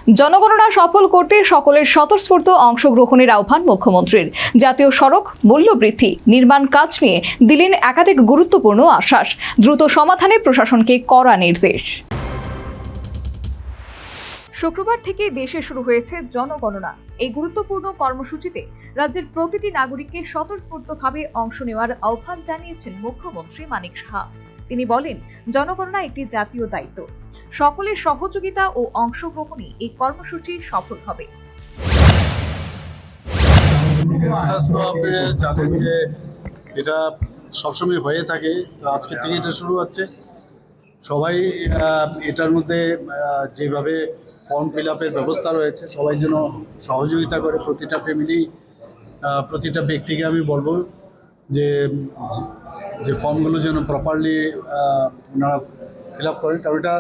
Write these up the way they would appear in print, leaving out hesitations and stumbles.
জনগণনা সফল করতে সকলের স্বতঃস্ফূর্ত অংশগ্রহণের আহ্বান মুখ্যমন্ত্রীর। জাতীয় সড়ক মূল্যবৃদ্ধি নির্মাণ কাজ নিয়ে দিলেন একাধিক গুরুত্বপূর্ণ আশ্বাস। দ্রুত সমাধানে প্রশাসনকে কড়া নির্দেশ। শুক্রবার থেকে দেশে শুরু হয়েছে জনগণনা। এই গুরুত্বপূর্ণ কর্মসূচিতে রাজ্যের প্রতিটি নাগরিককে স্বতঃস্ফূর্তভাবে অংশ নেওয়ার আহ্বান জানিয়েছেন মুখ্যমন্ত্রী মানিক সাহা। তিনি বলেন, জনগণনা একটি জাতীয় দায়িত্ব। সকলের সহযোগিতা ও অংশগ্রহণে এই কর্মসূচি সফল হবে। জানেন যে এটা সবসময় হয়ে থাকে, আজকে থেকে এটা শুরু হচ্ছে। সবাই এটার মধ্যে যেভাবে ফর্ম ফিল আপের ব্যবস্থা রয়েছে, সবাই যেন সহযোগিতা করে। প্রতিটা ফ্যামিলি, প্রতিটা ব্যক্তিকে আমি বলবো যে ফর্মগুলো যেন প্রপারলি ওনারা ফিল আপ করেন, কারণ এটা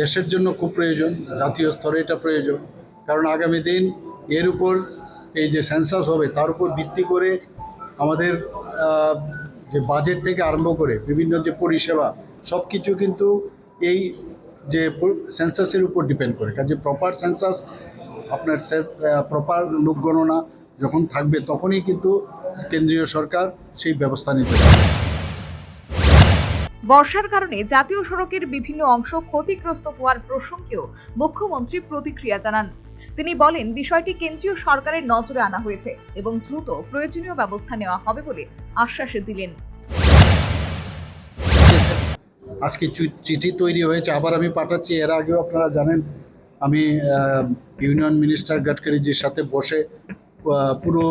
দেশের জন্য খুব প্রয়োজন, জাতীয় স্তরে এটা প্রয়োজন। কারণ আগামী দিন এর উপর এই যে সেন্সাস হবে তার উপর ভিত্তি করে আমাদের যে বাজেট থেকে আরম্ভ করে বিভিন্ন যে পরিষেবা সব কিছু কিন্তু এই যে সেন্সাসের উপর ডিপেন্ড করে। কাজে প্রপার সেন্সাস, আপনার প্রপার লোক গণনা যখন থাকবে তখনই কিন্তু কেন্দ্রীয় সরকার সেই ব্যবস্থা নিতে পারবে। বর্ষার কারণে জাতীয় সড়কের বিভিন্ন অংশ ক্ষতিগ্রস্ত হওয়ার প্রসঙ্গেও মুখ্যমন্ত্রী প্রতিক্রিয়া জানান। তিনি বলেন, বিষয়টি কেন্দ্রীয় সরকারের নজরে আনা হয়েছে এবং দ্রুত প্রয়োজনীয় ব্যবস্থা নেওয়া হবে বলে আশ্বাস দিলেন। আজকে চিঠি তৈরি হয়েছে, আবার আমি পাঠাচ্ছি। এর আগেও আপনারা জানেন আমি ইউনিয়ন মিনিস্টার গডকারিজির সাথে বসে পুরো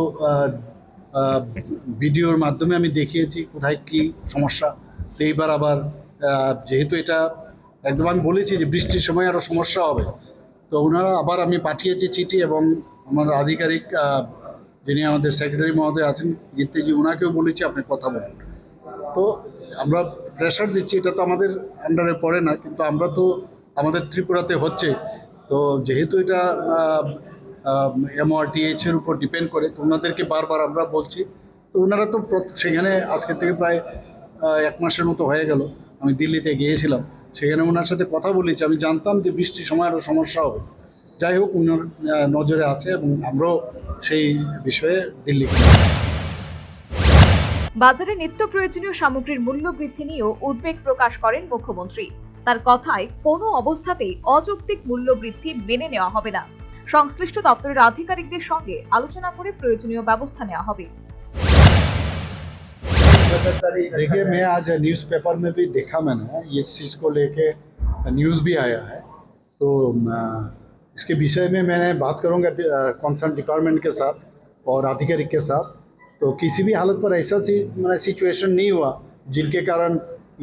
ভিডিওর মাধ্যমে আমি দেখিয়েছি কোথায় কি সমস্যা। তো এইবার আবার যেহেতু এটা একদম আমি বলেছি যে বৃষ্টির সময় আরও সমস্যা হবে, তো ওনারা আবার আমি পাঠিয়েছি চিঠি, এবং আমার আধিকারিক যিনি আমাদের সেক্রেটারি মহোদয় আছেন গীর্তিজি, ওনাকেও বলেছি আপনি কথা বলুন। তো আমরা প্রেশার দিচ্ছি, এটা তো আমাদের আন্ডারে পড়ে না, কিন্তু আমরা তো আমাদের ত্রিপুরাতে হচ্ছে। তো যেহেতু এটা MORTH এর উপর ডিপেন্ড করে, তো ওনাদেরকে বারবার আমরা বলছি। তো ওনারা তো সেখানে আজকে থেকে প্রায় 1 মাসের মতো হয়ে গেল। আমি দিল্লিতে গিয়েছিলাম, সেখানে ওনার সাথে কথা বলেছি। আমি জানতাম যে বৃষ্টির সময় আরও সমস্যা হবে। যাই হোক, ওনার নজরে আছে এবং আমরাও সেই বিষয়ে দিল্লি। বাজারে নিত্য প্রয়োজনীয় সামগ্রীর মূল্য বৃদ্ধি নিয়েও উদ্বেগ প্রকাশ করেন মুখ্যমন্ত্রী। তার কথায়, কোনো অবস্থাতেই অযৌক্তিক মূল্য বৃদ্ধি মেনে নেওয়া হবে না। সংশ্লিষ্ট দপ্তরের আধিকারিকদের সঙ্গে আলোচনা করে প্রয়োজনীয় ব্যবস্থা নেওয়া হবে। देखिए, मैं आज न्यूज़पेपर में भी देखा मैंने, इस चीज़ को लेके न्यूज़ भी आया है। तो इसके विषय में मैंने बात करूंगा कंसर्न डिपार्टमेंट के साथ और आधिकारिक के साथ। तो किसी भी हालत पर ऐसा सिचुएशन नहीं हुआ जिनके कारण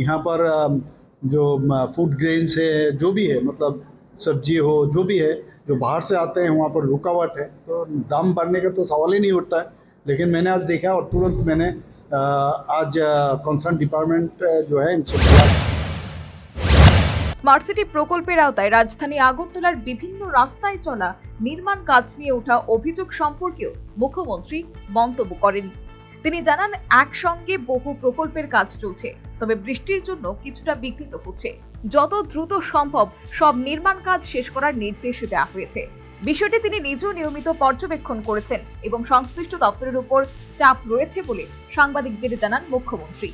यहाँ पर जो फूड ग्रेन से जो भी है, मतलब सब्जी हो जो भी है, जो बाहर से आते हैं वहाँ पर रुकावट है, तो दाम बढ़ने का तो सवाल ही नहीं उठता है। लेकिन मैंने आज देखा और तुरंत मैंने आज कंसर्न डिपार्टमेंट जो है इनसे স্মার্ট সিটি প্রকল্পের আওতায় রাজধানী আগরতলার বিভিন্ন রাস্তায় চলা নির্মাণ কাজ নিয়ে ওঠা অভিযোগ সম্পর্কেও মুখ্যমন্ত্রী মন্তব্য করেন। তিনি জানান, একসঙ্গে বহু প্রকল্পের কাজ চলছে, তবে বৃষ্টির জন্য কিছুটা বিঘ্নিত হচ্ছে। যত দ্রুত সম্ভব সব নির্মাণ কাজ শেষ করার নির্দেশ দেওয়া হয়েছে। বিষয়টি তিনি নিজেও নিয়মিত পর্যবেক্ষণ করেছেন এবং সংশ্লিষ্ট দপ্তরের উপর চাপ রয়েছে বলে সাংবাদিকদের জানান মুখ্যমন্ত্রী।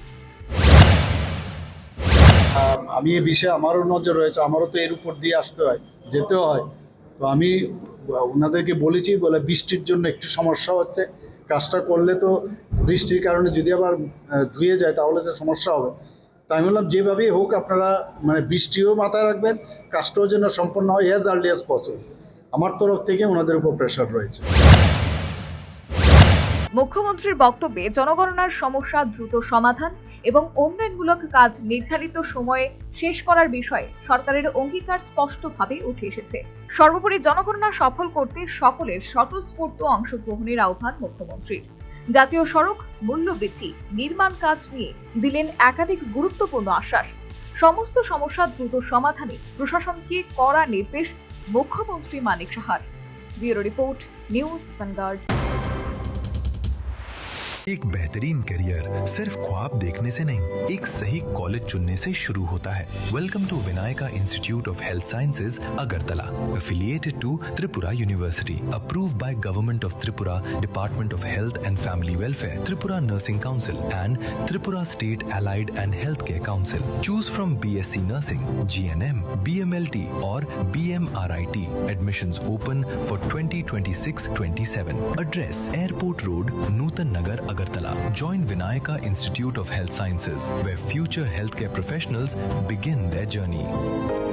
আমি এই বিষয়ে আমারও নজর রয়েছে, আমারও তো এর উপর দিয়ে আসতে হয়, যেতে হয়। তো আমি ওনাদেরকে বলেছি, বলে বৃষ্টির জন্য একটু সমস্যা হচ্ছে, কাজটা করলে তো বৃষ্টির কারণে যদি আবার ধুয়ে যায় তাহলে তো সমস্যা হবে। তাই আমি বললাম যেভাবেই হোক আপনারা বৃষ্টিও মাথায় রাখবেন, কাজটাও যেন সম্পন্ন হয় অ্যাজ আর্লি অ্যাজ পসিবল। আমার তরফ থেকে ওনাদের উপর প্রেশার রয়েছে। মুখ্যমন্ত্রীর বক্তব্যে জনগণনার সমস্যা দ্রুত সমাধান এবং উন্নয়নমূলক কাজ নির্ধারিত সময়ে শেষ করার বিষয়ে সরকারের অঙ্গীকার স্পষ্টভাবে উঠে এসেছে। সর্বোপরি জনগণনা সফল করতে সকলের স্বতঃস্ফূর্ত অংশগ্রহণের আহ্বান মুখ্যমন্ত্রীর। জাতীয় সড়ক মূল্যবৃদ্ধি নির্মাণ কাজ নিয়ে দিলেন একাধিক গুরুত্বপূর্ণ আশ্বাস। সমস্ত সমস্যা দ্রুত সমাধানে প্রশাসনকে কড়া নির্দেশ মুখ্যমন্ত্রী মানিক সাহার। Bureau report, news vanguard. एक बेहतरीन करियर सिर्फ ख्वाब देखने से नहीं, एक सही कॉलेज चुनने से शुरू होता है। Welcome to Vinayaka institute of health sciences, Agartala, affiliated to Tripura University, approved by Government of Tripura, Department of Health and Family Welfare, Tripura Nursing Council and Tripura State Allied and Healthcare Council. Choose from BSc Nursing, GNM, BMLT or BMRIT. Admissions open for 2026-27. Address: Airport Road, Nutan Nagar, Agartala. Join Vinayaka Institute of Health Sciences, where future healthcare professionals begin their journey.